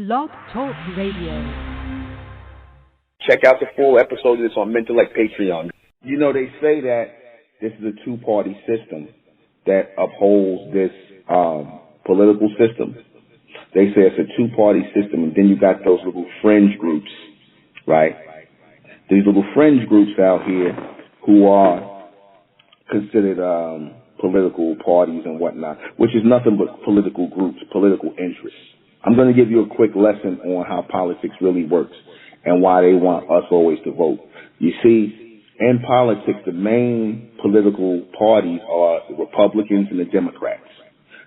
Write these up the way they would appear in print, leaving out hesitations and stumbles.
Blog Talk Radio. Check out the full episode of this on MENTELLECT Patreon. You know, they say that this is a two-party system that upholds this political system. They say it's a two-party system, and then you got those little fringe groups, right? These little fringe groups out here who are considered political parties and whatnot, which is nothing but political groups, political interests. I'm going to give you a quick lesson on how politics really works and why they want us always to vote. You see, in politics, the main political parties are the Republicans and the Democrats.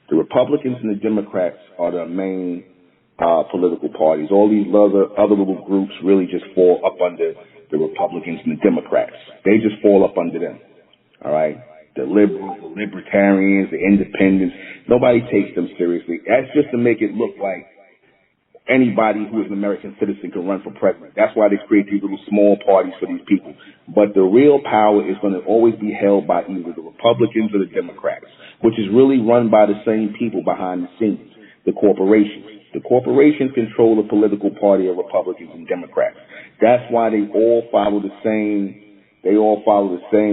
The Republicans and the Democrats are the main political parties. All these other little groups really just fall up under the Republicans and the Democrats. They just fall up under them. All right? The liberals, the libertarians, the independents, nobody takes them seriously. That's just to make it look like anybody who is an American citizen can run for president. That's why they create these little small parties for these people. But the real power is going to always be held by either the Republicans or the Democrats, which is really run by the same people behind the scenes, the corporations. The corporations control the political party of Republicans and Democrats. That's why they all follow the same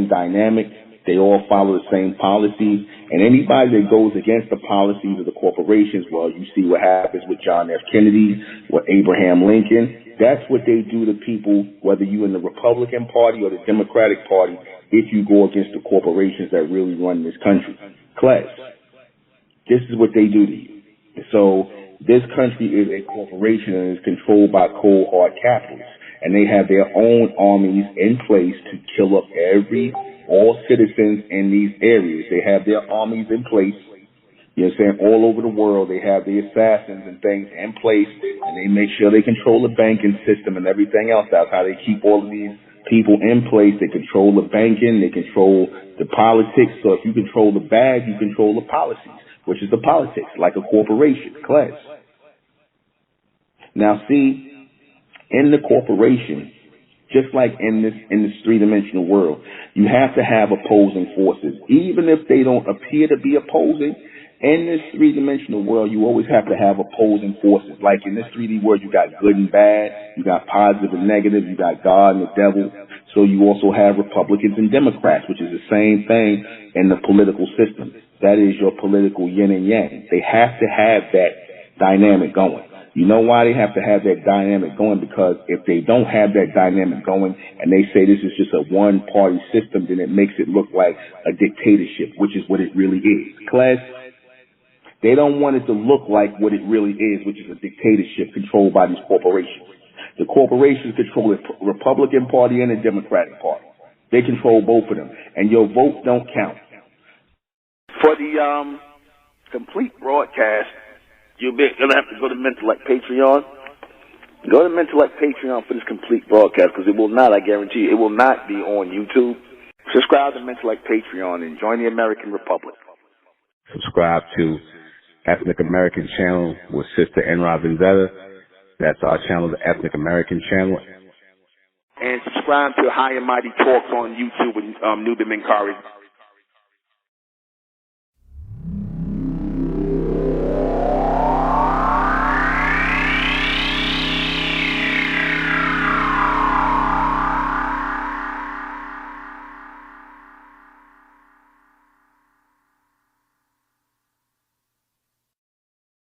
dynamic. They all follow the same policies, and anybody that goes against the policies of the corporations, well, you see what happens with John F. Kennedy, with Abraham Lincoln. That's what they do to people, whether you're in the Republican Party or the Democratic Party, if you go against the corporations that really run this country. Class, this is what they do to you. So this country is a corporation and is controlled by cold, hard capitalists, and they have their own armies in place to kill up all citizens in these areas. They have their armies in place, you know what I'm saying, all over the world. They have the assassins and things in place, and they make sure they control the banking system and everything else. That's how they keep all of these people in place. They control the banking, they control the politics. So if you control the bag, you control the policies, which is the politics, like a corporation, class. Now see, in the corporation, just like in this three-dimensional world, you have to have opposing forces. Even if they don't appear to be opposing, in this three-dimensional world, you always have to have opposing forces. Like in this 3D world, you got good and bad, you got positive and negative, you got God and the devil. So you also have Republicans and Democrats, which is the same thing in the political system. That is your political yin and yang. They have to have that dynamic going. You know why they have to have that dynamic going? Because if they don't have that dynamic going and they say this is just a one-party system, then it makes it look like a dictatorship, which is what it really is. Class, they don't want it to look like what it really is, which is a dictatorship controlled by these corporations. The corporations control the Republican Party and the Democratic Party. They control both of them, and your votes don't count. For the complete broadcast, you're going to have to go to MENTELLECT Patreon. Go to MENTELLECT Patreon for this complete broadcast, because it will not, I guarantee you, it will not be on YouTube. Subscribe to MENTELLECT Patreon and join the American Republic. Subscribe to Ethnic American Channel with Sister N.R. Vendetta. That's our channel, the Ethnic American Channel. And subscribe to High and Mighty Talks on YouTube with NUBEN MENKARAYZZ.